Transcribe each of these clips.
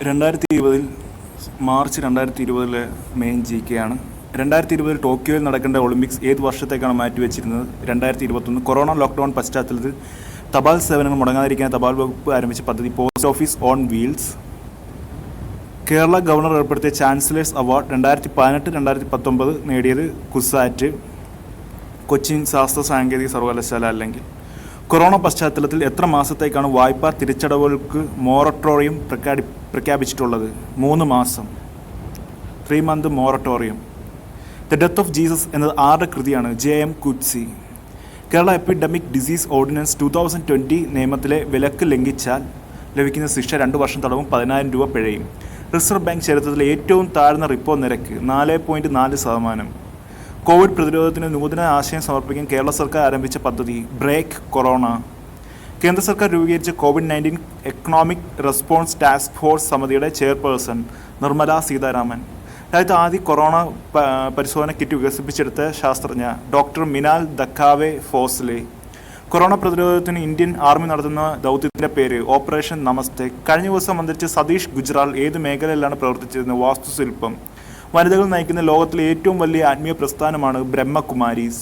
2020 March 2020 main ജികെയാണ്. 2020 ടോക്കിയോയിൽ നടക്കേണ്ട Olympics ഏത് വർഷത്തേക്കാണ് മാറ്റിവെച്ചിരുന്നത്? 2021. കൊറോണ ലോക്ക്ഡൗൺ പശ്ചാത്തലത്തിൽ തപാൽ സേവനങ്ങൾ മുടങ്ങാതിരിക്കാൻ തപാൽ വകുപ്പ് ആരംഭിച്ച പദ്ധതി post office on wheels. Kerala governor ഏർപ്പെടുത്തിയ ചാൻസലേഴ്സ് അവാർഡ് 2018-2019 നേടിയത് കുസാറ്റ്, കൊച്ചിൻ ശാസ്ത്ര സാങ്കേതിക സർവകലാശാല. അല്ലെങ്കിൽ കൊറോണ പശ്ചാത്തലത്തിൽ എത്ര മാസത്തേക്കാണ് വായ്പാ തിരിച്ചടവുകൾക്ക് മൊറട്ടോറിയം പ്രഖ്യാപിച്ചിട്ടുള്ളത്? 3 മാസം. 3 month moratorium. The death of Jesus എന്നത് ആരുടെ കൃതിയാണ്? JM കുറ്റ്സി. Kerala epidemic disease ordinance 2020 നിയമത്തിലെ വിലക്ക് ലംഘിച്ചാൽ ലഭിക്കുന്ന ശിക്ഷ 2 വർഷം തടവും 10,000 രൂപ പിഴയും. റിസർവ് ബാങ്ക് ചരിത്രത്തിലെ ഏറ്റവും താഴ്ന്ന റിപ്പോ നിരക്ക് 4.4%. കോവിഡ് പ്രതിരോധത്തിന് നൂതന ആശയം സമർപ്പിക്കാൻ കേരള സർക്കാർ ആരംഭിച്ച പദ്ധതി ബ്രേക്ക് കൊറോണ. കേന്ദ്ര സർക്കാർ രൂപീകരിച്ച COVID-19 economic response task force സമിതിയുടെ ചെയർപേഴ്സൺ നിർമ്മല സീതാരാമൻ. രാജ്യത്ത് ആദ്യ കൊറോണ പരിശോധന കിറ്റ് വികസിപ്പിച്ചെടുത്ത ശാസ്ത്രജ്ഞ ഡോക്ടർ മിനാൽ ദക്കാവെ ഫോസ്ലെ. കൊറോണ പ്രതിരോധത്തിന് ഇന്ത്യൻ ആർമി നടത്തുന്ന ദൗത്യത്തിൻ്റെ പേര് ഓപ്പറേഷൻ നമസ്തേ. കഴിഞ്ഞ ദിവസം അന്തരിച്ച സതീഷ് ഗുജ്റാൾ ഏത് മേഖലയിലാണ് പ്രവർത്തിച്ചിരുന്നത്? വാസ്തുശില്പം. വനിതകൾ നയിക്കുന്ന ലോകത്തിലെ ഏറ്റവും വലിയ ആത്മീയ പ്രസ്ഥാനമാണ് ബ്രഹ്മകുമാരീസ്.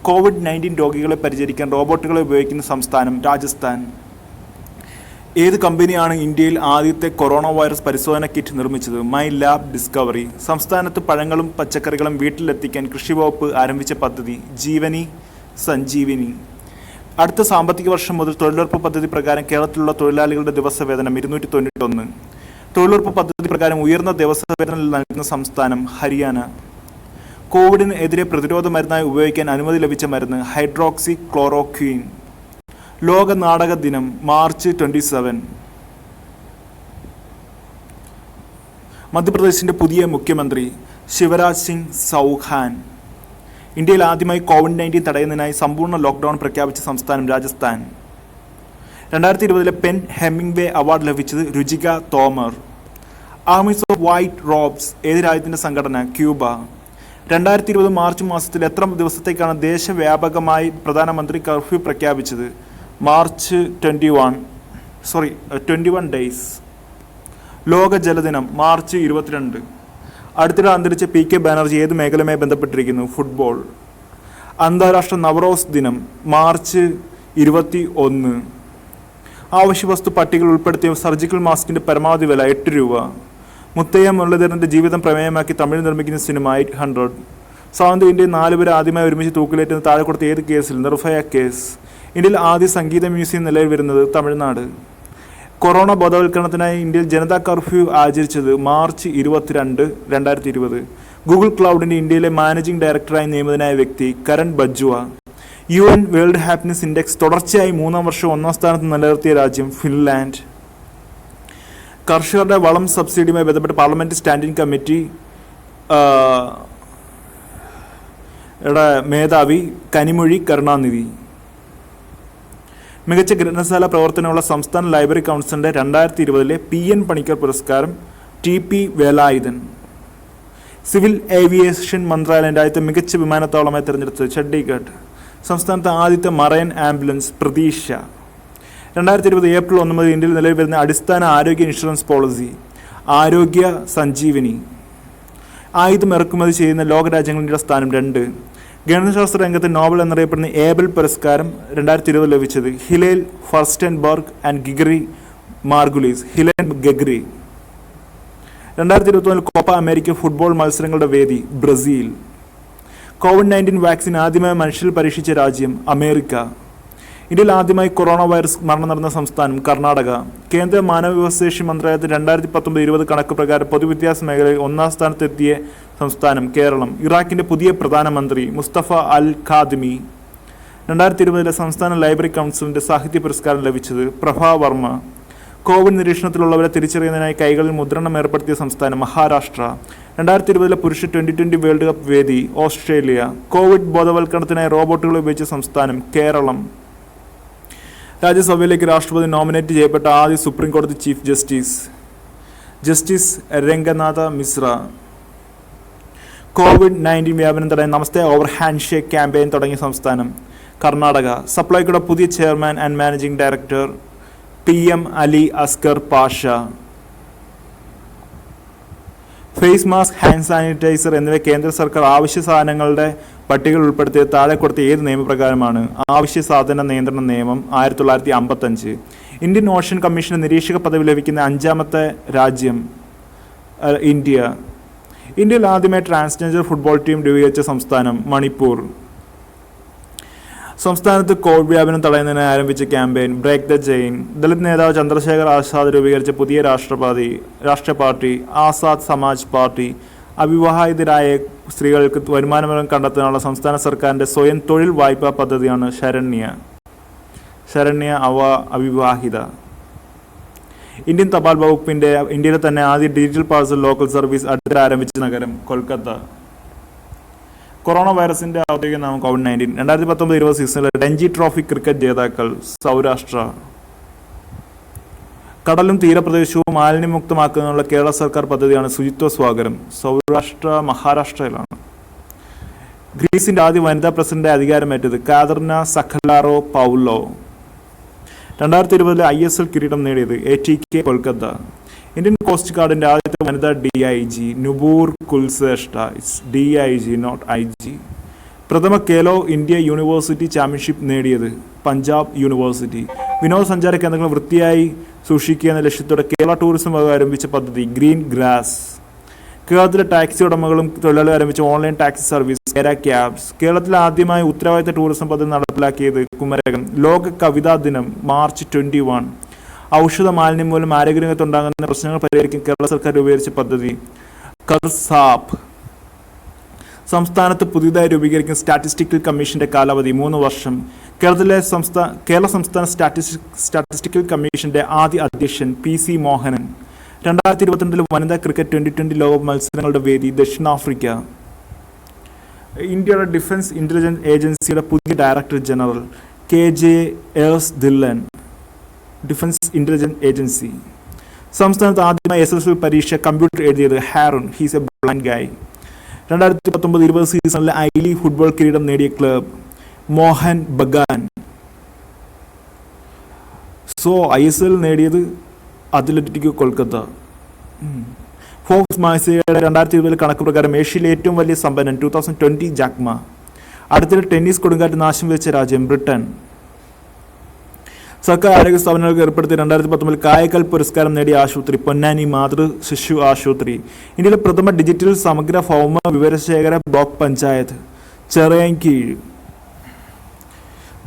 COVID-19 രോഗികളെ പരിചരിക്കാൻ റോബോട്ടുകളെ ഉപയോഗിക്കുന്ന സംസ്ഥാനം രാജസ്ഥാൻ. ഏത് കമ്പനിയാണ് ഇന്ത്യയിൽ ആദ്യത്തെ കൊറോണ വൈറസ് പരിശോധന കിറ്റ് നിർമ്മിച്ചത്? My lab discovery. സംസ്ഥാനത്ത് പഴങ്ങളും പച്ചക്കറികളും വീട്ടിലെത്തിക്കാൻ കൃഷിവകുപ്പ് ആരംഭിച്ച പദ്ധതി ജീവനി സഞ്ജീവിനി. അടുത്ത സാമ്പത്തിക വർഷം മുതൽ തൊഴിലുറപ്പ് പദ്ധതി പ്രകാരം കേരളത്തിലുള്ള തൊഴിലാളികളുടെ ദിവസവേതനം 291. തൊഴിലുറപ്പ് പദ്ധതി പ്രകാരം ഉയർന്ന ദിവസവേതനം നൽകുന്ന സംസ്ഥാനം ഹരിയാന. കോവിഡിന് എതിരെ പ്രതിരോധ മരുന്നായി ഉപയോഗിക്കാൻ അനുമതി ലഭിച്ച മരുന്ന് ഹൈഡ്രോക്സി ക്ലോറോക്വീൻ. ലോക നാടക ദിനം മാർച്ച് 27. മധ്യപ്രദേശിന്റെ പുതിയ മുഖ്യമന്ത്രി ശിവരാജ് സിംഗ് ചൗഹാൻ. ഇന്ത്യയിൽ ആദ്യമായി COVID-19 തടയുന്നതിനായി സമ്പൂർണ്ണ ലോക്ക്ഡൌൺ പ്രഖ്യാപിച്ച സംസ്ഥാനം രാജസ്ഥാൻ. 2020 പെൻ ഹെമിംഗ്വേ അവാർഡ് ലഭിച്ചത് Ruchika Tomar. Armies of white robes ഏത് രാജ്യത്തിൻ്റെ സംഘടന? ക്യൂബ. 2020 മാർച്ച് മാസത്തിൽ എത്ര ദിവസത്തേക്കാണ് ദേശവ്യാപകമായി പ്രധാനമന്ത്രി കർഫ്യൂ പ്രഖ്യാപിച്ചത്? March 21 days. ലോക ജലദിനം മാർച്ച് 22. അടുത്തിടെ അന്തരിച്ച PK ബാനർജി ഏത് മേഖലയുമായി ബന്ധപ്പെട്ടിരിക്കുന്നു? ഫുട്ബോൾ. അന്താരാഷ്ട്ര നവറോസ് ദിനം മാർച്ച് 21. ആവശ്യവസ്തു പട്ടികയിൽ ഉൾപ്പെടുത്തിയ സർജിക്കൽ മാസ്കിന്റെ പരമാവധി വില 8 രൂപ. മുത്തയ്യ മുരളീധരന്റെ ജീവിതം പ്രമേയമാക്കി തമിഴ് നിർമ്മിക്കുന്ന സിനിമ 800. സ്വാതന്ത്ര്യ ഇന്ത്യയിൽ 4 പേരെ ആദ്യമായി ഒരുമിച്ച് തൂക്കിലേറ്റുന്ന താഴെ കൊടുത്ത ഏത് കേസിൽ? നിർഭയ കേസ്. ഇന്ത്യയിൽ ആദ്യ സംഗീത മ്യൂസിയം നിലയിൽ വരുന്നത് തമിഴ്നാട്. കൊറോണ ബോധവൽക്കരണത്തിനായി ഇന്ത്യയിൽ ജനതാ കർഫ്യൂ ആചരിച്ചത് മാർച്ച് 22, 2020. ഗൂഗിൾ ക്ലൗഡിന്റെ ഇന്ത്യയിലെ മാനേജിംഗ് ഡയറക്ടറായി നിയമിതനായ വ്യക്തി Karan Bajwa. UN world happiness index തുടർച്ചയായി 3-ാം വർഷം 1-ാം സ്ഥാനത്ത് നിലനിർത്തിയ രാജ്യം ഫിൻലാൻഡ്. കർഷകരുടെ വളം സബ്സിഡിയുമായി ബന്ധപ്പെട്ട് പാർലമെന്റ് സ്റ്റാൻഡിംഗ് കമ്മിറ്റി മേധാവി കനിമൊഴി കരുണാനിധി. മികച്ച ഗ്രന്ഥശാല പ്രവർത്തനമുള്ള സംസ്ഥാന ലൈബ്രറി കൗൺസിലിന്റെ 2020 PN പണിക്കർ പുരസ്കാരം TP വേലായുധൻ. സിവിൽ ഏവിയേഷൻ മന്ത്രാലയം രാജ്യത്തെ മികച്ച വിമാനത്താവളമായി തിരഞ്ഞെടുത്തത് ചണ്ഡീഗഡ്. സംസ്ഥാനത്തെ ആദ്യത്തെ മറൈൻ ആംബുലൻസ് പ്രതീക്ഷ. 2020 ഏപ്രിൽ 1 മുതൽ ഇന്ത്യയിൽ നിലവിൽ വരുന്ന അടിസ്ഥാന ആരോഗ്യ ഇൻഷുറൻസ് പോളിസി ആരോഗ്യ സഞ്ജീവനി. ആയുധം ഇറക്കുമതി ചെയ്യുന്ന ലോകരാജ്യങ്ങളുടെ സ്ഥാനം 2. ഗണിതശാസ്ത്ര രംഗത്ത് നോബൽ എന്നറിയപ്പെടുന്ന ഏബൽ പുരസ്കാരം 2020 ലഭിച്ചത് ഹിലേൽ ഫർസ്റ്റൻബർഗ് ആൻഡ് ഗിഗറി മാർഗുലീസ്. ഹിലേൻ ഗഗ്രി. 2021 കോപ്പ അമേരിക്ക ഫുട്ബോൾ മത്സരങ്ങളുടെ വേദി ബ്രസീൽ. COVID-19 വാക്സിൻ ആദ്യമായി മനുഷ്യരിൽ പരീക്ഷിച്ച രാജ്യം അമേരിക്ക. ഇന്ത്യയിൽ ആദ്യമായി കൊറോണ വൈറസ് മരണം നടന്ന സംസ്ഥാനം കർണാടക. കേന്ദ്ര മാനവവിഭവശേഷി മന്ത്രാലയത്തിൽ 2019-20 കണക്ക് പ്രകാരം പൊതുവിദ്യാഭ്യാസ മേഖലയിൽ 1-ാം സ്ഥാനത്തെത്തിയ സംസ്ഥാനം കേരളം. ഇറാഖിന്റെ പുതിയ പ്രധാനമന്ത്രി മുസ്തഫ അൽ ഖാദിമി. 2020 സംസ്ഥാന ലൈബ്രറി കൗൺസിലിന്റെ സാഹിത്യ പുരസ്കാരം ലഭിച്ചത് പ്രഭാ വർമ്മ. കോവിഡ് നിരീക്ഷണത്തിലുള്ളവരെ തിരിച്ചറിയുന്നതിനായി കൈകളിൽ മുദ്രണം ഏർപ്പെടുത്തിയ സംസ്ഥാനം മഹാരാഷ്ട്ര. 2020 പുരുഷ T20 വേൾഡ് കപ്പ് വേദി ഓസ്ട്രേലിയ. കോവിഡ് ബോധവൽക്കരണത്തിനായി റോബോട്ടുകൾ ഉപയോഗിച്ച സംസ്ഥാനം കേരളം. രാജ്യസഭയിലേക്ക് രാഷ്ട്രപതി നോമിനേറ്റ് ചെയ്യപ്പെട്ട ആദ്യ സുപ്രീം കോടതി chief justice Ranganatha Mishra. COVID-19 വ്യാപനം തടയാൻ namaste over handshake campaign തുടങ്ങിയ സംസ്ഥാനം കർണാടക. സപ്ലൈകോയുടെ പുതിയ chairman and managing director PM Ali Askar Pasha. Face mask, hand sanitiser എന്നിവ കേന്ദ്ര സർക്കാർ അവശ്യ സാധനങ്ങളുടെ പട്ടികയിൽ ഉൾപ്പെടുത്തിയത് താഴെ കൊടുത്ത ഏത് നിയമപ്രകാരമാണ്? അവശ്യ സാധന നിയന്ത്രണ നിയമം 1955. ഇന്ത്യൻ ഓഷൻ കമ്മീഷന് നിരീക്ഷക പദവി ലഭിക്കുന്ന 5ാമത്തെ രാജ്യം ഇന്ത്യ. ഇന്ത്യയിൽ ആദ്യമായി ട്രാൻസ്ജെൻഡർ ഫുട്ബോൾ ടീം രൂപീകരിച്ച സംസ്ഥാനം മണിപ്പൂർ. സംസ്ഥാനത്ത് കോവിഡ് വ്യാപനം തടയുന്നതിന് ആരംഭിച്ച campaign break the chain. Dalit നേതാവ് ചന്ദ്രശേഖർ ആസാദ് രൂപീകരിച്ച പുതിയ രാഷ്ട്രീയ പാർട്ടി ആസാദ് സമാജ് പാർട്ടി. അവിവാഹിതരായ സ്ത്രീകൾക്ക് വരുമാനമാർഗം കണ്ടെത്താനുള്ള സംസ്ഥാന സർക്കാരിൻ്റെ സ്വയം തൊഴിൽ വായ്പാ പദ്ധതിയാണ് ശരണ്യ അവിവാഹിത. ഇന്ത്യൻ തപാൽ വകുപ്പിൻ്റെ ഇന്ത്യയിലെ തന്നെ ആദ്യ ഡിജിറ്റൽ പാർസൽ ലോക്കൽ സർവീസ് അടുത്തിടെ ആരംഭിച്ച നഗരം കൊൽക്കത്ത. കൊറോണ വൈറസിന്റെ ഔദ്യോഗിക നാമം COVID-19. 2019-20 സീസണിലെ രഞ്ജി ട്രോഫി ക്രിക്കറ്റ് ജേതാക്കൾ സൗരാഷ്ട്ര. കടലും തീരപ്രദേശവും മാലിന്യമുക്തമാക്കുന്നതിനുള്ള കേരള സർക്കാർ പദ്ധതിയാണ് ശുചിത്വ സ്വാഗരം. സൗരാഷ്ട്ര മഹാരാഷ്ട്രയിലാണ്. ഗ്രീസിന്റെ ആദ്യ വനിതാ പ്രസിഡന്റ് അധികാരമേറ്റത് കാതറിന സഖലാറോ പൗലോ. 2020 ISL കിരീടം നേടിയത് ATK കൊൽക്കത്ത. ഇന്ത്യൻ കോസ്റ്റ് ഗാർഡിന്റെ ആദ്യത്തെ വനിതാ DIG Nupur Kulshreshtha. It's DIG not IG. പ്രഥമ ഖേലോ ഇന്ത്യ യൂണിവേഴ്സിറ്റി ചാമ്പ്യൻഷിപ്പ് നേടിയത് പഞ്ചാബ് യൂണിവേഴ്സിറ്റി. വിനോദസഞ്ചാര കേന്ദ്രങ്ങൾ വൃത്തിയായി സൂക്ഷിക്കുക എന്ന ലക്ഷ്യത്തോടെ കേരള ടൂറിസം വകുപ്പ് ആരംഭിച്ച പദ്ധതി ഗ്രീൻ ഗ്രാസ്. കേരളത്തിലെ ടാക്സി ഉടമകളും തൊഴിലാളികളും ആരംഭിച്ച ഓൺലൈൻ ടാക്സി സർവീസ് കേര ക്യാബ്സ്. കേരളത്തിൽ ആദ്യമായി ഉത്തരവാദിത്ത ടൂറിസം പദ്ധതി നടപ്പിലാക്കിയത് കുമരകം. ലോക കവിതാ ദിനം March 21. ഔഷധ മാലിന്യം മൂലം ആരോഗ്യരംഗത്തുണ്ടാകുന്ന പ്രശ്നങ്ങൾ പരിഹരിക്കാൻ കേരള സർക്കാർ രൂപീകരിച്ച പദ്ധതി കർസാപ്പ്. സംസ്ഥാനത്ത് പുതിയതായി രൂപീകരിക്കുന്ന സ്റ്റാറ്റിസ്റ്റിക്കൽ കമ്മീഷന്റെ കാലാവധി 3 വർഷം. കേരള സംസ്ഥാന സ്റ്റാറ്റിസ്റ്റിക്കൽ കമ്മീഷന്റെ ആദ്യ അധ്യക്ഷൻ PC മോഹനൻ. 2022 വനിതാ ക്രിക്കറ്റ് T20 ലോകകപ്പ് മത്സരങ്ങളുടെ വേദി ദക്ഷിണാഫ്രിക്ക. ഇന്ത്യയുടെ ഡിഫൻസ് ഇന്റലിജൻസ് ഏജൻസിയുടെ പുതിയ director general KJ S Dhillon. Defence intelligence agency. സംസ്ഥാനത്ത് ആദ്യമായി SSLC പരീക്ഷ കമ്പ്യൂട്ടർ എഴുതിയത് ഹാറൂൺ. ഹീസ് എ ബ്ലൈൻഡ് ഗായ്. 2019-20 സീസണിലെ ഐ ലീഗ് ഫുട്ബോൾ കിരീടം നേടിയ ക്ലബ് മോഹൻ ബഗാൻ. ISL നേടിയത് അത്ലറ്റിക്കോ കൊൽക്കത്ത. ഫോർബ്സ് മാസികയുടെ 2020 കണക്ക് പ്രകാരം ഏഷ്യയിലെ ഏറ്റവും വലിയ സമ്പന്നൻ 2020 ജാക്മ. അടുത്തിടെ ടെന്നീസ് കൊടുങ്കാറ്റ് നാശം വിതച്ച രാജ്യം ബ്രിട്ടൻ. സർക്കാർ ആരോഗ്യ സ്ഥാപനങ്ങൾക്ക് ഏർപ്പെടുത്തിയ 2019 കായകൽ പുരസ്കാരം നേടിയ ആശുപത്രി പൊന്നാനി മാതൃ ശിശു ആശുപത്രി. ഇന്ത്യയിലെ പ്രഥമ ഡിജിറ്റൽ സമഗ്ര ഭൗമ വിവരശേഖര ബ്ലോക്ക് പഞ്ചായത്ത് ചിറയൻകീഴ്.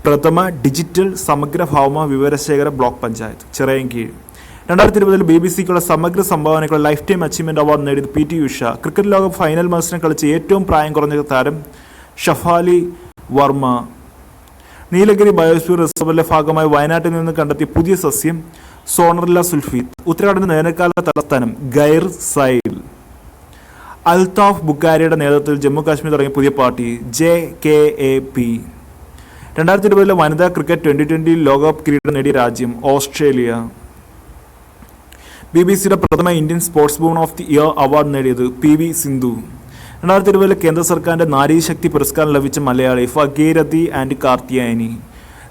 പ്രഥമ ഡിജിറ്റൽ സമഗ്ര ഭൗമ വിവരശേഖര ബ്ലോക്ക് പഞ്ചായത്ത് ചിറയൻകീഴ്. 2020 BBC-ക്കുള്ള സമഗ്ര സംഭാവനയ്ക്കുള്ള ലൈഫ് ടൈം അച്ചീവ്മെന്റ് അവാർഡ് നേടിയത് PT ഉഷ. ക്രിക്കറ്റ് ലോക ഫൈനൽ മത്സരം കളിച്ച ഏറ്റവും പ്രായം കുറഞ്ഞ താരം ഷഫാലി വർമ്മ. നീലഗിരി ബയോസ്ഫിയർ റിസർവിലെ ഭാഗമായി വയനാട്ടിൽ നിന്ന് കണ്ടെത്തിയ പുതിയ സസ്യം സോണറില്ല സുൽഫീത്ത്. ഉത്തരാഖണ്ഡിന്റെ വേനൽക്കാല തലസ്ഥാനം ഗൈർ സൈൽ. അൽതാഫ് ബുഖാരിയുടെ നേതൃത്വത്തിൽ ജമ്മു കാശ്മീർ തുടങ്ങിയ പുതിയ പാർട്ടി JKAP. 2020 വനിതാ ക്രിക്കറ്റ് T20 ലോകകപ്പ് കിരീടം നേടിയ രാജ്യം ഓസ്ട്രേലിയ. BBC-യുടെ പ്രഥമ Indian sports woman of the year award നേടിയത് PV സിന്ധു. 2020 കേന്ദ്ര സർക്കാരിന്റെ നാരീശക്തി പുരസ്കാരം ലഭിച്ച മലയാളി ഫഗീരഥി ആൻഡ് കാർത്തിയായനി.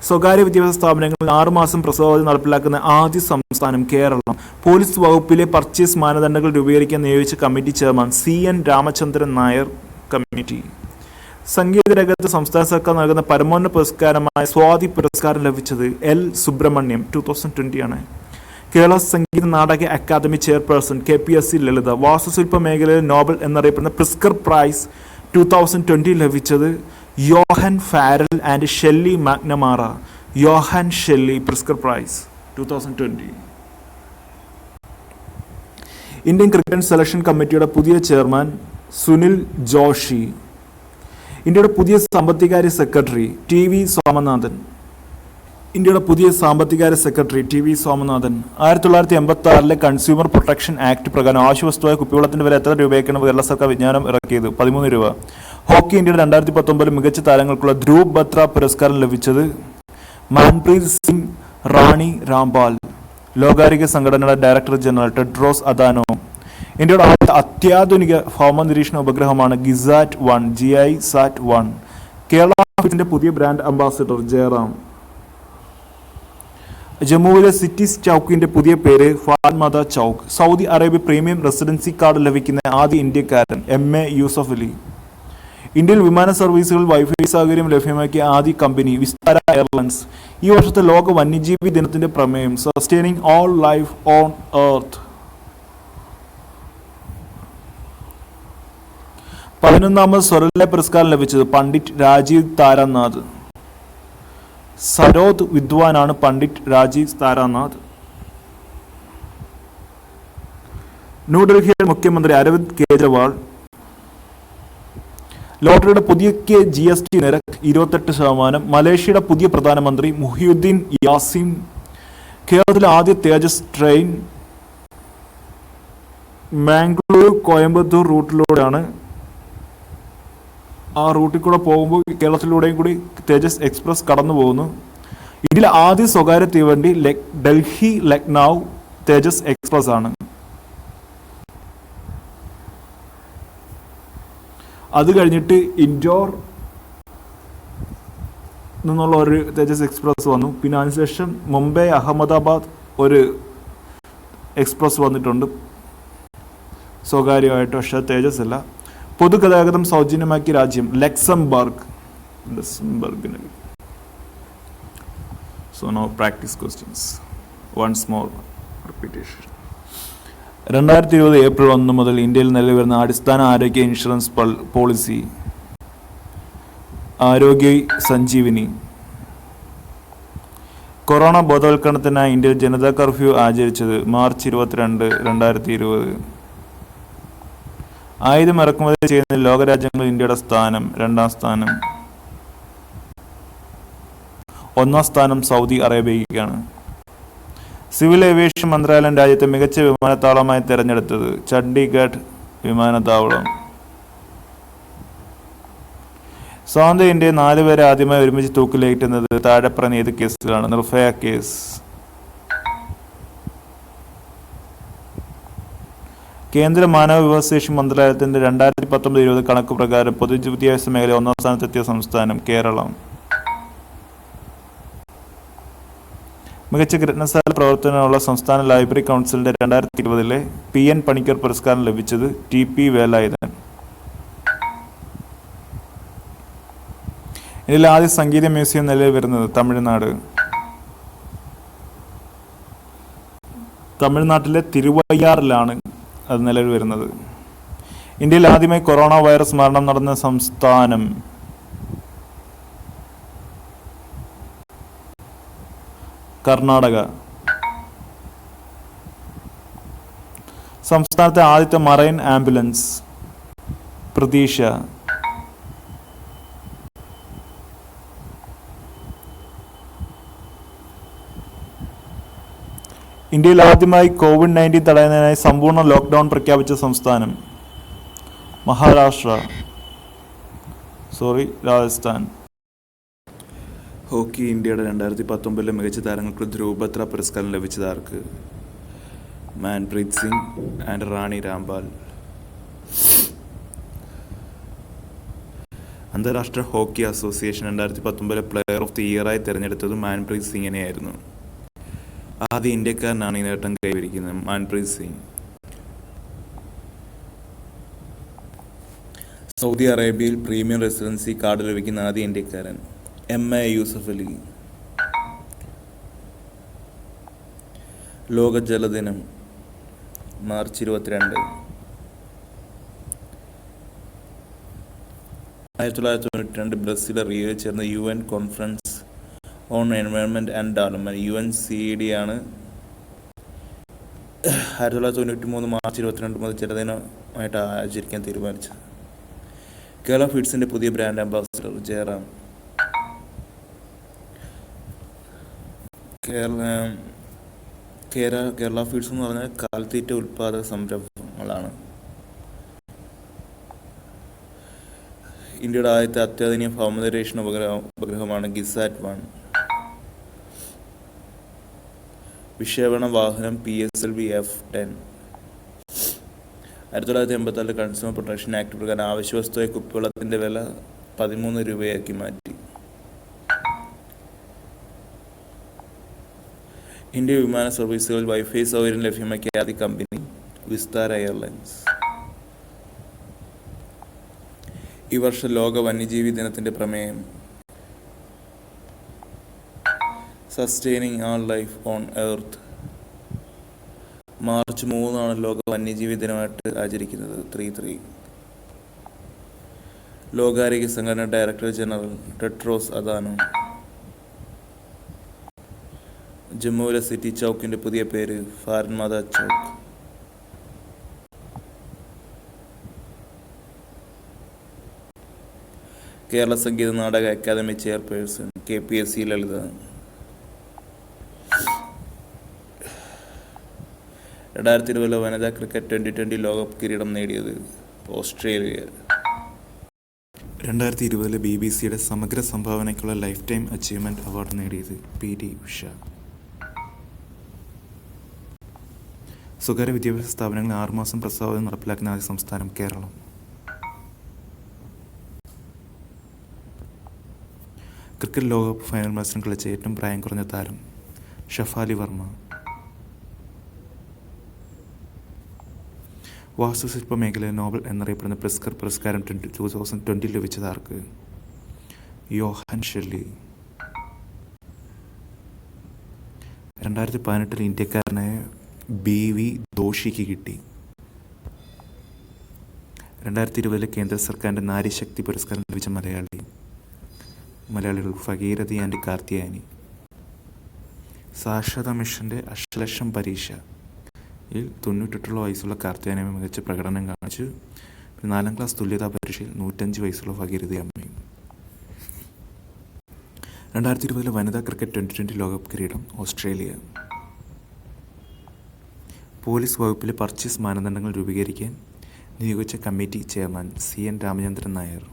സ്വകാര്യ വിദ്യാഭ്യാസ സ്ഥാപനങ്ങളിൽ 6 മാസം പ്രസവാവധി നടപ്പിലാക്കുന്ന ആദ്യ സംസ്ഥാനം കേരളം. പോലീസ് വകുപ്പിലെ പർച്ചേസ് മാനദണ്ഡങ്ങൾ രൂപീകരിക്കാൻ നിയോഗിച്ച committee chairman CN Ramachandran Nair committee. സംഗീത രംഗത്ത് സംസ്ഥാന സർക്കാർ നൽകുന്ന പരമോന്നത പുരസ്കാരമായ സ്വാതി പുരസ്കാരം ലഭിച്ചത് L സുബ്രഹ്മണ്യം 2020 ആണ്. Kerala Sangeetha Nataka Akademi chairperson KPSC Lalitha. വാസ്തുശില്പ മേഖലയിൽ നോബൽ എന്നറിയപ്പെടുന്ന പ്രിസ്കർ പ്രൈസ് 2020 ലഭിച്ചത് Yvonne Farrell and Shelley McNamara. Yvonne Shelley Pritzker prize 2020. Indian cricket selection കമ്മിറ്റിയുടെ പുതിയ ചെയർമാൻ സുനിൽ ജോഷി. ഇന്ത്യയുടെ പുതിയ സാമ്പത്തികാര്യ സെക്രട്ടറി TV സോമനാഥൻ. ഇന്ത്യയുടെ പുതിയ സാമ്പത്തികാര്യ secretary TV Somanathan. 1986 consumer protection act പ്രകാരം ആവശ്യവസ്തുവായ കുപ്പിവെള്ളത്തിന്റെ വില എത്ര രൂപയ്ക്കാണ് കേരള സർക്കാർ വിജ്ഞാനം ഇറക്കിയത്? 13 രൂപ. ഹോക്കി ഇന്ത്യയുടെ 2019 മികച്ച താരങ്ങൾക്കുള്ള ധ്രുവ് ബത്ര പുരസ്കാരം ലഭിച്ചത് മാൻപ്രീത് സിംഗ് റാണി രാംപാൽ. ലോകാരോഗ്യ സംഘടനയുടെ ഡയറക്ടർ ജനറൽ ടെഡ്രോസ് അദാനോം. ഇന്ത്യയുടെ ആദ്യത്തെ അത്യാധുനിക ഭൗമ നിരീക്ഷണ ഉപഗ്രഹമാണ് GISAT-1. കേരള ഫിറ്റിന്റെ പുതിയ ബ്രാൻഡ് അംബാസിഡർ ജയറാം. ജമ്മുവിലെ സിറ്റീസ് ചൗക്കിന്റെ പുതിയ പേര് ഫാൽമദ ചൗക്ക്. Saudi Arabia premium residency card ലഭിക്കുന്ന ആദ്യ ഇന്ത്യക്കാരൻ MA യൂസഫ് അലി. ഇന്ത്യയിൽ വിമാന സർവീസുകളിൽ വൈഫൈ സൗകര്യം ലഭ്യമാക്കിയ ആദ്യ കമ്പനി വിസ്താര എയർലൈൻസ്. ഈ വർഷത്തെ ലോക വന്യജീവി ദിനത്തിന്റെ പ്രമേയം sustaining all life on earth. 11ാമത് സ്വരലയ പുരസ്കാരം ലഭിച്ചത് പണ്ഡിറ്റ് രാജീവ് താരാനാഥ്. സരോദ് വിദ്വാനാണ് പണ്ഡിറ്റ് രാജീവ് താരാനാഥ്. ന്യൂഡൽഹിയിലെ മുഖ്യമന്ത്രി അരവിന്ദ് കെജ്രിവാൾ. ലോട്ടറിയുടെ പുതിയ GST നിരക്ക് 28%. മലേഷ്യയുടെ പുതിയ പ്രധാനമന്ത്രി മുഹിയുദ്ദീൻ യാസിൻ. കേരളത്തിലെ ആദ്യ തേജസ് ട്രെയിൻ മാംഗ്ലൂർ കോയമ്പത്തൂർ റൂട്ടിലൂടെയാണ്. ആ റൂട്ടിൽ കൂടെ പോകുമ്പോൾ കേരളത്തിലൂടെയും കൂടി തേജസ് എക്സ്പ്രസ് കടന്നു പോകുന്നു. ഇതിലെ ആദ്യ സ്വകാര്യ തീവണ്ടി ഡൽഹി ലക്നൗ തേജസ് എക്സ്പ്രസ് ആണ്. അത് കഴിഞ്ഞിട്ട് ഇൻഡോർ നിന്നുള്ള ഒരു തേജസ് എക്സ്പ്രസ് വന്നു. പിന്നെ അതിനുശേഷം മുംബൈ അഹമ്മദാബാദ് ഒരു എക്സ്പ്രസ് വന്നിട്ടുണ്ട് സ്വകാര്യമായിട്ട്. പക്ഷേ തേജസ് അല്ല. പൊതുഗതാഗതം സൗജന്യമാക്കിയ രാജ്യം Luxembourg. So no practice questions once more repetition. 2020 April 1 മുതൽ ഇന്ത്യയിൽ നിലവിൽ വരുന്ന അടിസ്ഥാന ആരോഗ്യ ഇൻഷുറൻസ് പോളിസി ആരോഗ്യ സഞ്ജീവനി. കൊറോണ ബോധവൽക്കരണത്തിനായി ഇന്ത്യയിൽ ജനതാ കർഫ്യൂ ആചരിച്ചത് മാർച്ച് 22, 2020. ആയുധം ഇറക്കുമതി ചെയ്യുന്ന ലോകരാജ്യങ്ങളിൽ ഇന്ത്യയുടെ സ്ഥാനം 2ാം സ്ഥാനം. 1ാം സ്ഥാനം സൗദി അറേബ്യയ്ക്കാണ്. സിവിൽ ഏവിയേഷൻ മന്ത്രാലയം രാജ്യത്തെ മികച്ച വിമാനത്താവളമായി തിരഞ്ഞെടുത്തത് ചണ്ഡീഗഡ് വിമാനത്താവളം. സ്വതന്ത്ര ഇന്ത്യയിൽ 4 പേരെ ആദ്യമായി ഒരുമിച്ച് തൂക്കിലേറ്റുന്നത് താഴെ പറഞ്ഞ ഏത് കേസുകളാണ്? നിർഭയ കേസ്. കേന്ദ്ര മാനവ വിഭവശേഷി മന്ത്രാലയത്തിന്റെ 2019-20 കണക്ക് പ്രകാരം പൊതുവിദ്യാഭ്യാസ മേഖല 1ാം സ്ഥാനത്തെത്തിയ സംസ്ഥാനം കേരളം. മികച്ച ഗ്രന്ഥശാല പ്രവർത്തനമുള്ള സംസ്ഥാന ലൈബ്രറി കൗൺസിലിന്റെ 2020 PN പണിക്കർ പുരസ്കാരം ലഭിച്ചത് TP വേലായുധൻ. ഇതിൽ ആദ്യ സംഗീത മ്യൂസിയം നിലവിൽ വരുന്നത് തമിഴ്നാട്. തമിഴ്നാട്ടിലെ തിരുവയ്യാറിലാണ് അത് നിലവിൽ വരുന്നത്. ഇന്ത്യയിൽ ആദ്യമായി കൊറോണ വൈറസ് മരണം നടന്ന സംസ്ഥാനം കർണാടക. സംസ്ഥാനത്തെ ആദ്യത്തെ മറൈൻ ആംബുലൻസ് പ്രതീക്ഷ. ഇന്ത്യയിൽ ആദ്യമായി COVID-19 തടയുന്നതിനായി സമ്പൂർണ്ണ ലോക്ക്ഡൗൺ പ്രഖ്യാപിച്ച സംസ്ഥാനം രാജസ്ഥാൻ. ഹോക്കി ഇന്ത്യയുടെ 2019 മികച്ച താരങ്ങൾക്ക് ധ്രുവബത്ര പുരസ്കാരം ലഭിച്ചതാർക്ക്? മാൻപ്രീത് സിംഗ് ആൻഡ് റാണി രാംപാൽ. അന്താരാഷ്ട്ര hockey association 2019 player of the ഇയറായി തിരഞ്ഞെടുത്തത് മാൻപ്രീത് സിംഗിനെയായിരുന്നു. ആദ്യ ഇന്ത്യക്കാരനാണ് ഈ നേട്ടം കൈവരിക്കുന്നത്. മാൻപ്രീത് സിംഗ്. സൗദി അറേബ്യയിൽ പ്രീമിയം റെസിഡൻസി കാർഡ് ലഭിക്കുന്ന ആദ്യ ഇന്ത്യക്കാരൻ MA യൂസഫ് അലി. ലോക ജലദിനം മാർച്ച് 22. 1992 ബ്രസീലിലെ റിയോയിൽ ചേർന്ന UN conference on environment and development UNCED ആണ് 1993 മാർച്ച് 22 മുതൽ ജലദിനമായിട്ട് ആചരിക്കാൻ തീരുമാനിച്ചത്. കേരള ഫീഡ്സിൻ്റെ പുതിയ brand ambassador Jayaram. Kerala feeds എന്ന് പറഞ്ഞാൽ കാലിത്തീറ്റ ഉൽപ്പാദക സംരംഭങ്ങളാണ്. ഇന്ത്യയുടെ ആദ്യത്തെ അത്യാധുനിക ഭൗമനിരീക്ഷണ ഉപഗ്രഹമാണ് GISAT-1. വിക്ഷേപണ വാഹനം PSLV F-10. 1984 consumer protection act പ്രകാരം ആവശ്യ വസ്തുവായ കുപ്പിവെള്ളത്തിൻ്റെ വില 13 രൂപയാക്കി മാറ്റി. ഇന്ത്യ വിമാന സർവീസുകളിൽ വൈഫൈ സൗകര്യം ലഭ്യമാക്കിയ ആദ്യ കമ്പനി വിസ്താര എയർലൈൻസ്. ഈ വർഷം ലോക വന്യജീവി ദിനത്തിൻ്റെ പ്രമേയം sustaining all life on earth. March 3 ലോക വന്യജീവി ദിനമായിട്ട് ആചരിക്കുന്നത്. 3/3. ലോകാരോഗ്യ സംഘടന ഡയറക്ടർ ജനറൽ ടെഡ്രോസ് അദാനോം. ജമ്മുവിലെ സിറ്റി ചൗക്കിൻ്റെ പുതിയ പേര് ഫാർമാദ ചൗക്ക്. കേരള സംഗീത നാടക അക്കാദമി ചെയർപേഴ്സൺ KPSC ലളിത. 2020 വനിതാ ക്രിക്കറ്റ് T20 ലോകകപ്പ് കിരീടം നേടിയത് ഓസ്ട്രേലിയ. 2020 BBC സമഗ്ര സംഭാവനയ്ക്കുള്ള ലൈഫ് ടൈം അച്ചീവ്മെൻറ്റ് അവാർഡ് നേടിയത് PT ഉഷ. സ്വകാര്യ വിദ്യാഭ്യാസ സ്ഥാപനങ്ങളിൽ 6 മാസം പ്രസവാവധി നടപ്പിലാക്കുന്ന ആദ്യ സംസ്ഥാനം കേരളം. ക്രിക്കറ്റ് ലോകകപ്പ് ഫൈനൽ മത്സരം കളിച്ച ഏറ്റവും പ്രായം കുറഞ്ഞ താരം ഷഫാലി വർമ്മ. വാസ്തുശില്പ മേഖലയിൽ നോബൽ എന്നറിയപ്പെടുന്ന പ്രിസ്കർ പുരസ്കാരം 2020 ലഭിച്ചത് ആർക്ക്? Yvonne Shelley. 2018 ഇന്ത്യക്കാരനായ BV ദോഷിക്ക് കിട്ടി. 2020 കേന്ദ്ര സർക്കാരിൻ്റെ നാരീശക്തി പുരസ്കാരം ലഭിച്ച മലയാളികൾ ഭഗീരഥി ആൻഡ് കാർത്തിയായനി. സാക്ഷരതാ മിഷൻ്റെ അഷ്ടലക്ഷം പരീക്ഷയിൽ 98 വയസ്സുള്ള കാർത്തിയായനി മികച്ച പ്രകടനം കാണിച്ചു. 4ാം ക്ലാസ് തുല്യതാ പരീക്ഷയിൽ 105 വയസ്സുള്ള ഭഗീരഥി അമ്മയും. 2020 വനിതാ ക്രിക്കറ്റ് T20 ലോകകപ്പ് കിരീടം ഓസ്ട്രേലിയ. പോലീസ് വകുപ്പിലെ പർച്ചേസ് മാനദണ്ഡങ്ങൾ രൂപീകരിക്കാൻ നിയോഗിച്ച committee chairman CN Ramachandran Nair.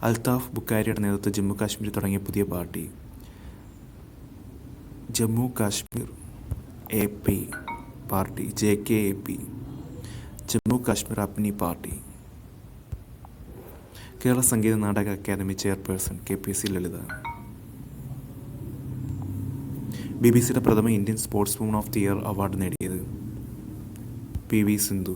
Althaf ബുക്കാരിയുടെ നേതൃത്വത്തിൽ ജമ്മു കാശ്മീർ തുടങ്ങിയ പുതിയ party Jammu Kashmir AP party JKAP, Jammu Kashmir Apni party. Kerala Sangeetha Nataka Akademi chairperson KPSC Lalitha. BBC പ്രഥമ Indian sports woman of the year award നേടിയത് PV സിന്ധു.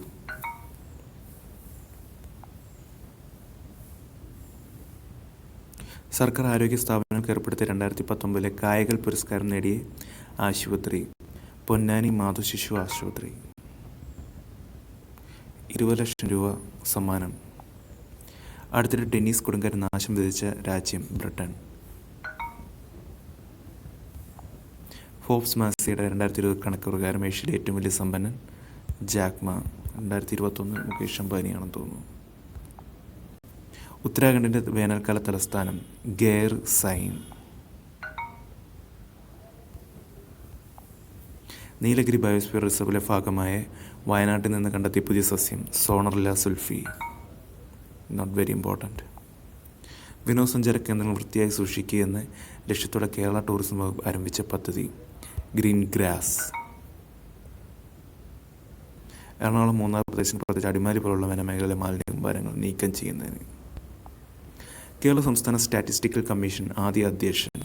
സർക്കാർ ആരോഗ്യ സ്ഥാപനങ്ങൾക്ക് ഏർപ്പെടുത്തിയ 2019 കായകൽ പുരസ്കാരം നേടിയ ആശുപത്രി പൊന്നാനി മാധു ശിശു ആശുപത്രി. 20 ലക്ഷം രൂപ സമ്മാനം. അടുത്തിടെ ടെന്നീസ് കൊടുങ്കാറ്റ് നാശം വിതച്ച രാജ്യം ബ്രിട്ടൻ. ഫോബ്സ് മാസികയുടെ 2020 കണക്ക് പ്രകാരം ഏഷ്യയിലെ ഏറ്റവും വലിയ സമ്പന്നൻ ജാക്ക് മാ. 2021 മുകേഷ് അംബാനിയാണെന്ന് തോന്നുന്നു. ഉത്തരാഖണ്ഡിൻ്റെ വേനൽക്കാല തലസ്ഥാനം ഗൈർ സൈൻ. നീലഗിരി ബയോസ്ഫിയർ റിസർവിലെ ഭാഗമായ വയനാട്ടിൽ നിന്ന് കണ്ടെത്തിയ പുതിയ സസ്യം സോണർല സുൽഫി. Not very important. വിനോദസഞ്ചാര കേന്ദ്രങ്ങൾ വൃത്തിയായി സൂക്ഷിക്കുക എന്ന ലക്ഷ്യത്തോടെ കേരള ടൂറിസം വകുപ്പ് ആരംഭിച്ച പദ്ധതി ഗ്രീൻ ഗ്രാസ്. എറണാകുളം മൂന്നാർ പ്രദേശത്ത് പ്രത്യേകിച്ച് അടിമാലി പോലുള്ള വനമേഖലയിലെ മാലിന്യകൂമ്പാരങ്ങൾ നീക്കം ചെയ്യുന്നതിന് കേരള സംസ്ഥാന സ്റ്റാറ്റിസ്റ്റിക്കൽ കമ്മീഷൻ ആദ്യ അധ്യക്ഷൻ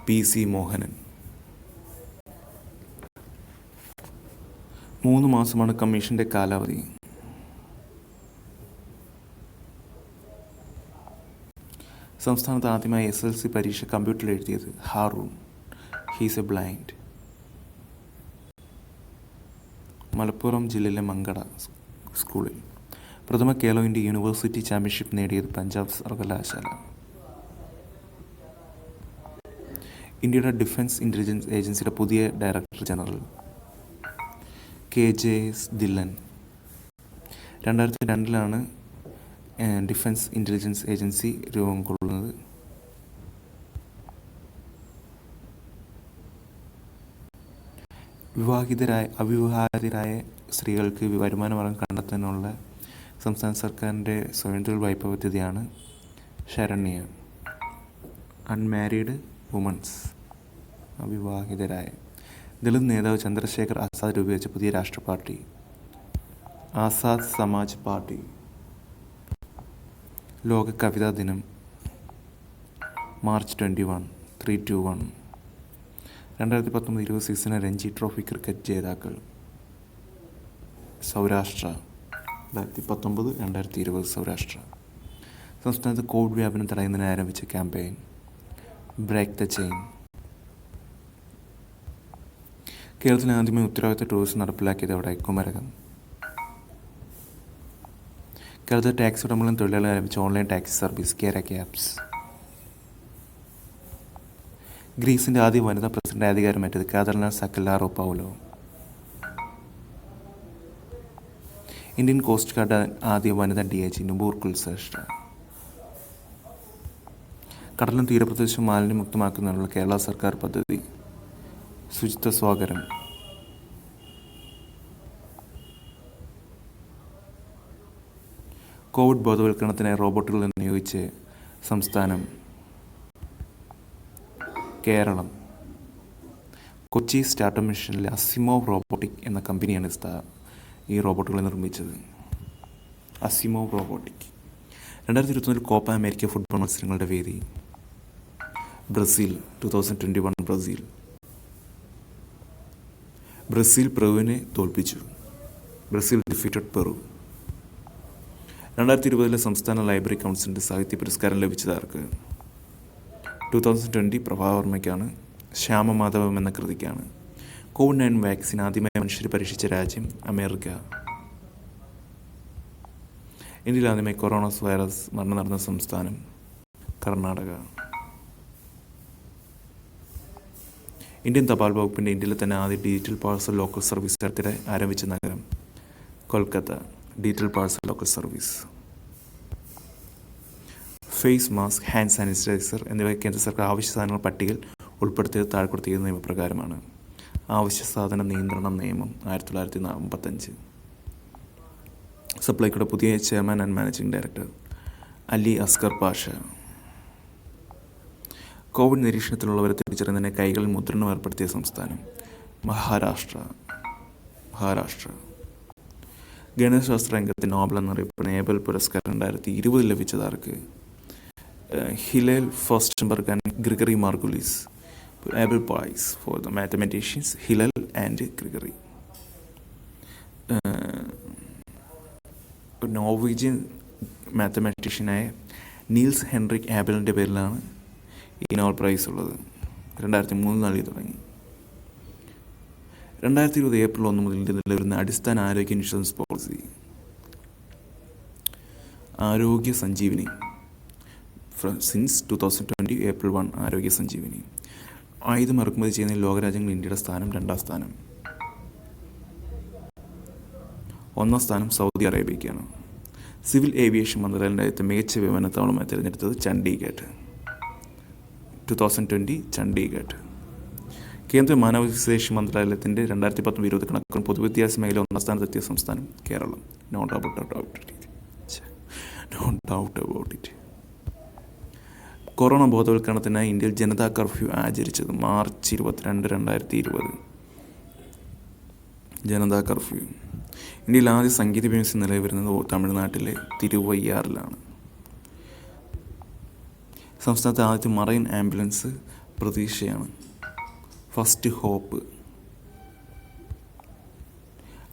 PC മോഹനൻ. 3 മാസമാണ് കമ്മീഷൻ്റെ കാലാവധി. സംസ്ഥാനത്ത് ആദ്യമായി SLC പരീക്ഷ കമ്പ്യൂട്ടറിൽ എഴുതിയത് Haroon. He's a blind. Malappuram ജില്ലയിലെ മങ്കട സ്കൂളിൽ പ്രഥമ ഖേലോ ഇന്ത്യ യൂണിവേഴ്സിറ്റി ചാമ്പ്യൻഷിപ്പ് നേടിയത് പഞ്ചാബ് സർവകലാശാല. ഇന്ത്യയുടെ ഡിഫൻസ് ഇൻ്റലിജൻസ് ഏജൻസിയുടെ പുതിയ director general KJS Dhillon. 2002 defence intelligence agency രൂപം കൊള്ളുന്നത്. അവിവാഹിതരായ സ്ത്രീകൾക്ക് വരുമാനമാർഗം കണ്ടെത്താനുള്ള സംസ്ഥാന സർക്കാരിൻ്റെ സ്വയം തൊഴിൽ വായ്പ പദ്ധതിയാണ് ശരണ്യ. അൺമാരീഡ് വുമൺസ്, അവിവാഹിതരായ. ദളിത് നേതാവ് ചന്ദ്രശേഖർ ആസാദ് രൂപീകരിച്ച പുതിയ രാഷ്ട്രീയ പാർട്ടി ആസാദ് സമാജ് പാർട്ടി. ലോക കവിതാ ദിനം മാർച്ച് 21, 3-1. 2019-20 സീസണിലെ രഞ്ജി ട്രോഫി ക്രിക്കറ്റ് ജേതാക്കൾ സൗരാഷ്ട്ര. 2019-2020 സൗരാഷ്ട്ര. സംസ്ഥാനത്ത് കോവിഡ് വ്യാപനം തടയുന്നതിന് ആരംഭിച്ച ക്യാമ്പയിൻ ബ്രേക്ക് ദ ചെയിൻ. കേരളത്തിൽ ആദ്യമായി ഉത്തരവാദിത്ത ടൂറിസം നടപ്പിലാക്കിയതോടെ കുമരകം. കേരളത്തിൽ ടാക്സി ഉടമകളും തൊഴിലാളികൾ ആരംഭിച്ച ഓൺലൈൻ ടാക്സി സർവീസ് കേര ക്യാബ്സ്. ഗ്രീസിൻ്റെ ആദ്യ വനിതാ പ്രസിഡന്റ് അധികാരമേറ്റത് കാതറിന സക്കല്ലാറോപൗലോ. ഇന്ത്യൻ കോസ്റ്റ് ഗാർഡ് ആദ്യ വനിതാ DIG നുപൂർ കുൽശ്രേഷ്ഠ. കടലും തീരപ്രദേശവും മാലിന്യമുക്തമാക്കുന്നതിനുള്ള കേരള സർക്കാർ പദ്ധതി ശുചിത്വ സ്വാഗരം. കോവിഡ് ബോധവൽക്കരണത്തിനായി റോബോട്ടുകൾ നിയോഗിച്ച് സംസ്ഥാനം Keralam. Kochi startup മിഷനിലെ Asimov robotic എന്ന കമ്പനിയാണ് ഈ റോബോട്ടുകളെ നിർമ്മിച്ചത്. Asimov robotic. 2021 Copa America football മത്സരങ്ങളുടെ വേദി ബ്രസീൽ. 2021 ബ്രസീൽ പെറുവിനെ തോൽപ്പിച്ചു. Brazil defeated Peru. 2020 സംസ്ഥാന ലൈബ്രറി കൗൺസിലിൻ്റെ സാഹിത്യ പുരസ്കാരം ലഭിച്ചതാർക്ക്? 2020 പ്രഭാവർമ്മയ്ക്കാണ്. ശ്യാമമാധവം എന്ന കൃതിക്കാണ്. കോവിഡ്-19 വാക്സിൻ ആദ്യമായി മനുഷ്യർ പരീക്ഷിച്ച രാജ്യം അമേരിക്ക. ഇന്ത്യയിൽ ആദ്യമായി കൊറോണ വൈറസ് മരണം നടന്ന സംസ്ഥാനം കർണാടക. ഇന്ത്യൻ തപാൽ വകുപ്പിൻ്റെ ഇന്ത്യയിലെ തന്നെ ആദ്യ ഡിജിറ്റൽ പാഴ്സൽ ലോക്കൽ സർവീസ് അടുത്തിടെ ആരംഭിച്ച നഗരം Kolkata. Digital parcel local service. Face mask, hand sanitiser എന്നിവ കേന്ദ്ര സർക്കാർ അവശ്യ സാധനങ്ങൾ പട്ടികയിൽ ഉൾപ്പെടുത്തിയത് താഴ്പ്പെടുത്തിയത് നിയമപ്രകാരമാണ്. അവശ്യ സാധന നിയന്ത്രണ നിയമം 1955. സപ്ലൈകോയുടെ പുതിയ chairman and managing director Ali Askar Pasha. Covid നിരീക്ഷണത്തിലുള്ളവരെ തിരിച്ചറിയുന്നതിന് കൈകളിൽ മുദ്രണം ഏർപ്പെടുത്തിയ സംസ്ഥാനം മഹാരാഷ്ട്ര. ഗണിതശാസ്ത്ര രംഗത്ത് നോബൽ എന്നറിയപ്പെടുന്ന ഏബൽ പുരസ്കാരം 2020 ലഭിച്ചതാർക്ക്? Hillel Furstenberg and Gregory Margulis. Abel prize for the mathematicians Hillel and Gregory. Norwegian മാത്തമാറ്റീഷ്യനായ നീൽസ് ഹെൻറിക് ആബലിൻ്റെ പേരിലാണ് ഈ നോബൽ പ്രൈസ് ഉള്ളത്. 2003 നൽകി തുടങ്ങി. 2020 ഏപ്രിൽ 1 മുതൽ നിലവിൽ വരുന്ന അടിസ്ഥാന ആരോഗ്യ ഇൻഷുറൻസ് പോളിസി ആരോഗ്യ സഞ്ജീവനി. സിൻസ് 2020 ഏപ്രിൽ 1 ആരോഗ്യ സഞ്ജീവനി. ആയുധം ഇറക്കുമതി ചെയ്യുന്ന ലോകരാജ്യങ്ങളിൽ ഇന്ത്യയുടെ സ്ഥാനം 2ാം സ്ഥാനം. 1ാം സ്ഥാനം സൗദി അറേബ്യയ്ക്കാണ്. സിവിൽ ഏവിയേഷൻ മന്ത്രാലയത്തെ മികച്ച വിമാനത്താവളമായി തിരഞ്ഞെടുത്തത് ചണ്ഡീഗഡ്. 2020 ചണ്ഡീഗഡ്. കേന്ദ്ര മാനവശേഷി മന്ത്രാലയത്തിൻ്റെ 2019-20 കണക്കുകൾ പൊതുവിദ്യാഭ്യാസ മേഖല 1ാം സ്ഥാനത്തെത്തിയ സംസ്ഥാനം Keralam. No doubt about it. Corona ബോധവൽക്കരണത്തിനായി ഇന്ത്യയിൽ ജനതാ കർഫ്യൂ ആചരിച്ചത് മാർച്ച് 22, 2020. ജനതാ കർഫ്യൂ. ഇന്ത്യയിൽ ആദ്യ സംഗീത മ്യൂസിയം നിലവിൽ വരുന്നത് തമിഴ്നാട്ടിലെ തിരുവയ്യാറിലാണ്. സംസ്ഥാനത്തെ ആദ്യത്തെ മറൈൻ ആംബുലൻസ് പ്രതീക്ഷയാണ്. First hope.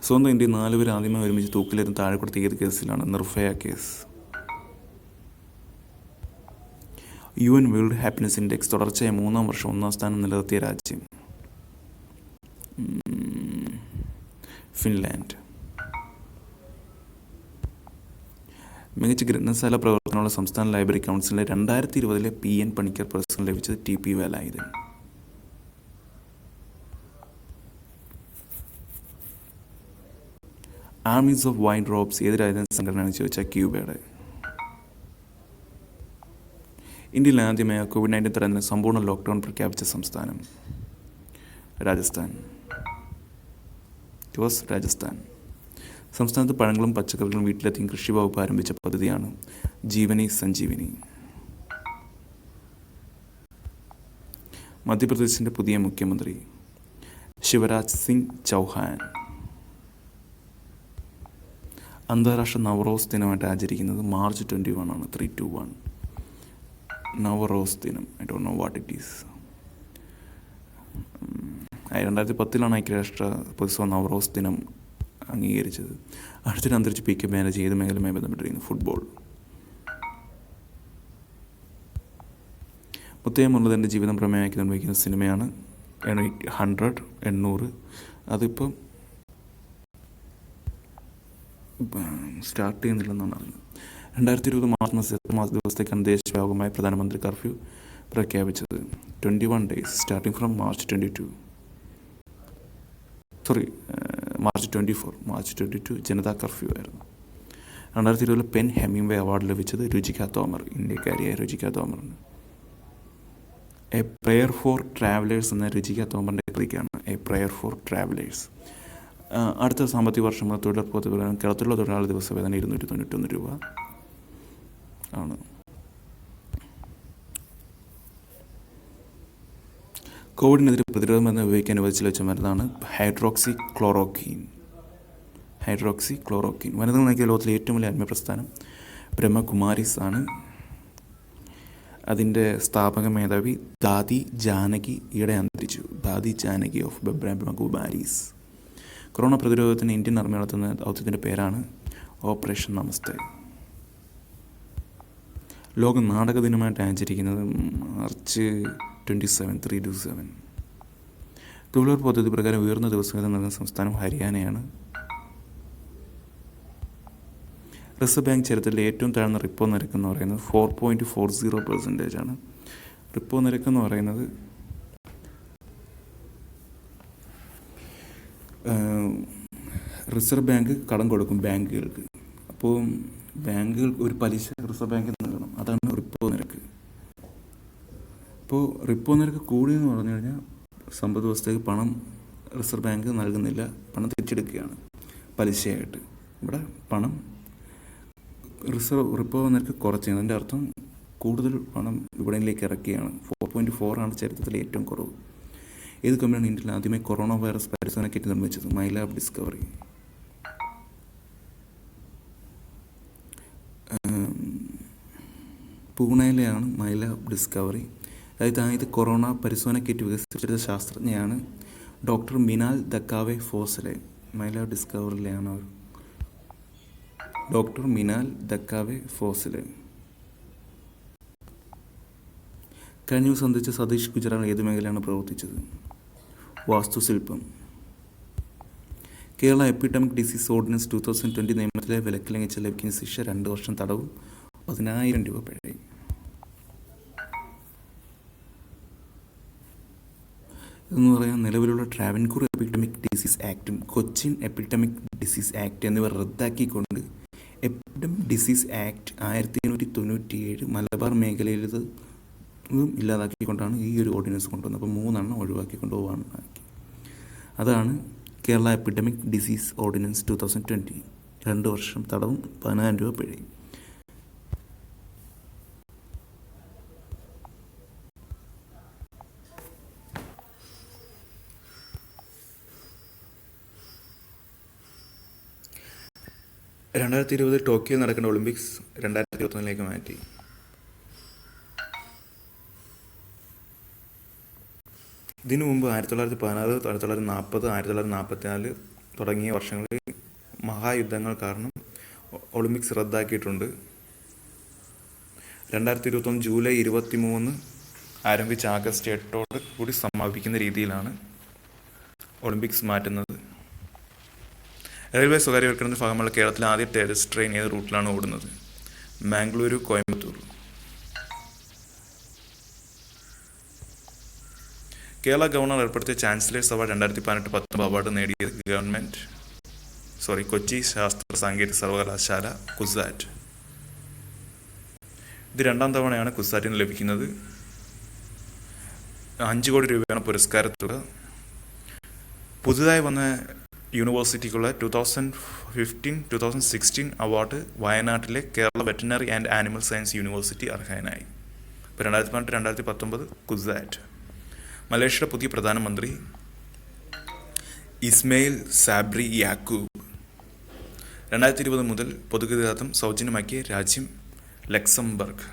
സ്വന്തം ഇന്ത്യ 4 പേർ ആദ്യമായി ഒരുമിച്ച് തൂക്കിലേറുന്ന താഴെ കൊടുത്ത ഏത് കേസിലാണ്? Nirbhaya case. UN world happiness index തുടർച്ചയായ 3ാം വർഷം 1ാം സ്ഥാനം നിലനിർത്തിയ രാജ്യം ഫിൻലാൻഡ്. മികച്ച ഗ്രന്ഥശാല പ്രവർത്തനമുള്ള സംസ്ഥാന ലൈബ്രറി കൗൺസിലിലെ 2020 PN പണിക്കർ പുരസ്കാരം ലഭിച്ചത് TP Velayudhan. Armies of white robes ഏത് രാജ്യത്തെ സംഘടനയാണെന്ന് ചോദിച്ചാൽ ക്യൂബയുടെ. ഇന്ത്യയിൽ ആദ്യമായി കോവിഡ്-19 തടയുന്നതിന് സമ്പൂർണ്ണ ലോക്ക്ഡൗൺ പ്രഖ്യാപിച്ച സംസ്ഥാനം രാജസ്ഥാൻ. സംസ്ഥാനത്ത് പഴങ്ങളും പച്ചക്കറികളും വീട്ടിലെത്തിയും കൃഷി വകുപ്പ് ആരംഭിച്ച പദ്ധതിയാണ് ജീവനി സഞ്ജീവനി. മധ്യപ്രദേശിൻ്റെ പുതിയ മുഖ്യമന്ത്രി ശിവരാജ് സിംഗ് ചൗഹാൻ. അന്താരാഷ്ട്ര നവറോസ് ദിനമായിട്ട് ആചരിക്കുന്നത് മാർച്ച് 21 ആണ്. 3-1. നവറോസ് ദിനം. I don't know what it is. 2010 ഐക്യരാഷ്ട്ര പൊതുസഭ നവറോസ് ദിനം അംഗീകരിച്ചത്. അടുത്തൊരു അന്തരിച്ച് പി കെ ബാനർജി ഏത് മേഖലയുമായി ബന്ധപ്പെട്ടിരിക്കുന്നു? ഫുട്ബോൾ. മുത്തയ്യ മുരളീധരൻ്റെ ജീവിതം പ്രമേയമാക്കി നിർമ്മിക്കുന്ന സിനിമയാണ് 800. അതിപ്പം സ്റ്റാർട്ട് ചെയ്യുന്നില്ലെന്നാണ് അറിഞ്ഞത്. 2020 മാർച്ച് ദിവസത്തേക്കാണ് ദേശവ്യാപകമായി പ്രധാനമന്ത്രി കർഫ്യൂ പ്രഖ്യാപിച്ചത്. 21 days starting from March 22. March 24 Janata curfew ആയിരുന്നു. 2020 പെൻ ഹെമിംഗ്വേ അവാർഡ് ലഭിച്ചത് രുചിക തോമർ, ഇന്ത്യക്കാരിയായ രുചിക തോമറിന്. എ പ്രെയർ ഫോർ ട്രാവലേഴ്സ് എന്ന രുചിക തോമറിൻ്റെ കൃതിക്കാണ് എ പ്രെയർ ഫോർ ട്രാവലേഴ്സ്. അടുത്ത സാമ്പത്തിക വർഷം തൊഴിലുറപ്പ് പ്രകാരം കേരളത്തിലുള്ള തൊഴിലാളി ദിവസവേതന 291 രൂപ ആണ്. കോവിഡിനെതിരെ പ്രതിരോധ മരുന്ന് ഉപയോഗിക്കാൻ അനുവദിച്ചു വെച്ച മരുന്നാണ് ഹൈഡ്രോക്സി ക്ലോറോക്വീൻ. വനിതകൾ നയിക്കുന്ന ലോകത്തിലെ ഏറ്റവും വലിയ ആത്മീയപ്രസ്ഥാനം ബ്രഹ്മകുമാരീസ് ആണ്. അതിൻ്റെ സ്ഥാപക മേധാവി ദാദി ജാനകി ഈയിടെ അന്തരിച്ചു. ദാദി ജാനകി ഓഫ് ബ്രഹ്മകുമാരീസ്. കൊറോണ പ്രതിരോധത്തിന് ഇന്ത്യൻ ആർമി നടത്തുന്ന ദൗത്യത്തിൻ്റെ പേരാണ് ഓപ്പറേഷൻ നമസ്തേ. ലോക നാടക ദിനമായിട്ട് ആചരിക്കുന്നത് മാർച്ച് 27, 327. തൊഴിലുറപ്പ് പദ്ധതി പ്രകാരം ഉയർന്ന ദിവസവേതനം നൽകുന്ന സംസ്ഥാനം ഹരിയാനയാണ്. റിസർവ് ബാങ്ക് ചരിത്രത്തിലെ ഏറ്റവും താഴ്ന്ന റിപ്പോ നിരക്ക് എന്ന് പറയുന്നത് 4.40% ആണ്. റിപ്പോ നിരക്ക് എന്ന് പറയുന്നത് റിസർവ് ബാങ്ക് കടം കൊടുക്കും ബാങ്കുകൾക്ക്. അപ്പോൾ ബാങ്കുകൾ ഒരു പലിശ റിസർവ് ബാങ്കിൽ നൽകണം. അതാണ് റിപ്പോ നിരക്ക്. ഇപ്പോൾ റിപ്പോ നിരക്ക് കൂടിയെന്ന് പറഞ്ഞു കഴിഞ്ഞാൽ സമ്പദ് വ്യവസ്ഥയ്ക്ക് പണം റിസർവ് ബാങ്ക് നൽകുന്നില്ല, പണം തിരിച്ചെടുക്കുകയാണ് പലിശയായിട്ട്. ഇവിടെ പണം റിപ്പോ നിരക്ക് കുറച്ചാണ്. അതിൻ്റെ അർത്ഥം കൂടുതൽ പണം വിപണിയിലേക്ക് ഇറക്കുകയാണ്. 4.4 ആണ് ചരിത്രത്തിലെ ഏറ്റവും കുറവ്. ഏത് കമ്പനിയാണ് ഇന്ത്യയിൽ ആദ്യമായി കൊറോണ വൈറസ് പരിശോധന കിറ്റ് നിർമ്മിച്ചത്? മൈലാബ് ഡിസ്കവറി. പൂനെയിലെയാണ് മൈലാബ് ഡിസ്കവറി. അതായത് കൊറോണ പരിശോധന കിറ്റ് വികസിപ്പിച്ചെടുത്ത ശാസ്ത്രജ്ഞയാണ് ഡോക്ടർ മിനാൽ ദക്കാവെ ഫോസലെ. മൈലാബ് ഡിസ്കവറിയിലെയാണ് അവർ. ഡോക്ടർ മിനാൽ ദക്കാവെ ഫോസലെ. കഴിഞ്ഞ ദിവസം അന്തരിച്ച സതീഷ് ഗുജറാൾ ഏത് മേഖലയാണ് പ്രവർത്തിച്ചത്? വാസ്തുശില്പം. കേരള എപ്പിഡമിക് ഡിസീസ് ഓർഡിനൻസ് 2020 നിയമത്തിലെ വിലക്ക് ലംഘിച്ച ലഭിക്കുന്ന ശിക്ഷ 2 വർഷം തടവും 10,000 രൂപ പിഴയും. ഇതെന്ന് പറയാൻ നിലവിലുള്ള ട്രാവൻകൂർ എപ്പിഡമിക് ഡിസീസ് ആക്റ്റും കൊച്ചിൻ എപ്പിഡമിക് ഡിസീസ് ആക്ട് എന്നിവ റദ്ദാക്കിക്കൊണ്ട് എപ്പിഡമിക് ഡിസീസ് ആക്ട് 1897 മലബാർ മേഖലയിലത് ഇല്ലാതാക്കിക്കൊണ്ടാണ് ഈ ഒരു ഓർഡിനൻസ് കൊണ്ടുവന്നത്. അപ്പോൾ 3 ഒഴിവാക്കിക്കൊണ്ട് പോകാനാക്കി. അതാണ് കേരള എപ്പിഡമിക് ഡിസീസ് ഓർഡിനൻസ് 2020. 2 വർഷം തടവും 10,000 രൂപ പിഴയും. ടോക്കിയോയിൽ നടക്കുന്ന ഒളിമ്പിക്സ് 2021 മാറ്റി. ഇതിനു മുമ്പ് 1916, 1940, 1944 തുടങ്ങിയ വർഷങ്ങളിൽ മഹായുദ്ധങ്ങൾ കാരണം ഒളിമ്പിക്സ് റദ്ദാക്കിയിട്ടുണ്ട്. 2021 ജൂലൈ 23 ആരംഭിച്ച് ആഗസ്റ്റ് 8 കൂടി സമാപിക്കുന്ന രീതിയിലാണ് ഒളിമ്പിക്സ് മാറ്റുന്നത്. റെയിൽവേ സ്വകാര്യവൽക്കരണത്തിന്റെ ഭാഗമുള്ള കേരളത്തിലെ ആദ്യ തേജസ് ട്രെയിൻ ഏത് റൂട്ടിലാണ് ഓടുന്നത്? മാംഗ്ലൂരു കോയമ്പത്തൂർ. കേരള ഗവർണർ ഏർപ്പെടുത്തിയ ചാൻസലേഴ്സ് അവാർഡ് 2018-19 അവാർഡ് നേടിയത് കൊച്ചി ശാസ്ത്ര സാങ്കേതിക സർവകലാശാല കുസാറ്റ്. ഇത് 2ാം തവണയാണ് കുസാറ്റിന് ലഭിക്കുന്നത്. 5 കോടി രൂപയാണ് പുരസ്കാരത്തുക. പുതുതായി വന്ന യൂണിവേഴ്സിറ്റിക്കുള്ള 2015-2016 അവാർഡ് വയനാട്ടിലെ Kerala veterinary and animal science university അർഹനായി. ഇപ്പോൾ 2018-2019 കുസാറ്റ്. മലേഷ്യയുടെ പുതിയ പ്രധാനമന്ത്രി ഇസ്മയിൽ സാബ്രി യാക്കൂബ്. 2020 മുതൽ പൊതുഗതാഗതം സൗജന്യമാക്കിയ രാജ്യം ലക്സംബർഗ്.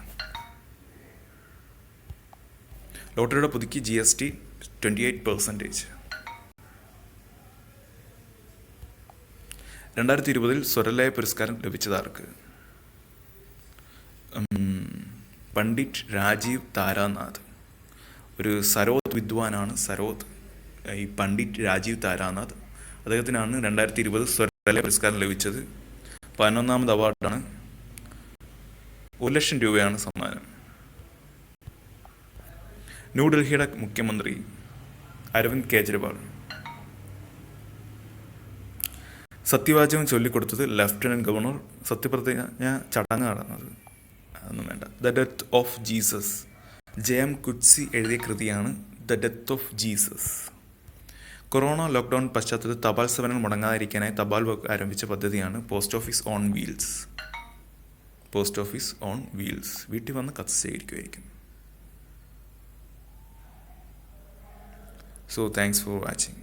ലോട്ടറിയുടെ പുതുക്കി GST 28%. 2020 സ്വരലയ പുരസ്കാരം ലഭിച്ചതാർക്ക്? പണ്ഡിറ്റ് രാജീവ് താരാനാഥ്. ഒരു സരോദ് വിദ്വാനാണ്. ഈ പണ്ഡിറ്റ് രാജീവ് താരാനാഥ്. അദ്ദേഹത്തിനാണ് 2020 സ്വരലയ പുരസ്കാരം ലഭിച്ചത്. 11ാമത് അവാർഡാണ്. 1 ലക്ഷം രൂപയാണ് സമ്മാനം. ന്യൂഡൽഹിയുടെ മുഖ്യമന്ത്രി അരവിന്ദ് കെജ്രിവാൾ. സത്യവാചകം ചൊല്ലിക്കൊടുത്തത് ലഫ്റ്റനന്റ് ഗവർണർ. സത്യപ്രതിജ്ഞ ചടങ്ങ് നടന്നത്. അതൊന്നും വേണ്ട. The death of Jesus. JM കുറ്റ്സി എഴുതിയ കൃതിയാണ് the death of Jesus. Corona lockdown പശ്ചാത്തലത്തിൽ തപാൽ സേവനങ്ങൾ മുടങ്ങാതിരിക്കാനായി തപാൽ വകുപ്പ് ആരംഭിച്ച പദ്ധതിയാണ് post office on wheels. Post office on wheels. വീട്ടിൽ വന്ന് കത്ത് സ്വീകരിക്കുമായിരിക്കും. So thanks for watching.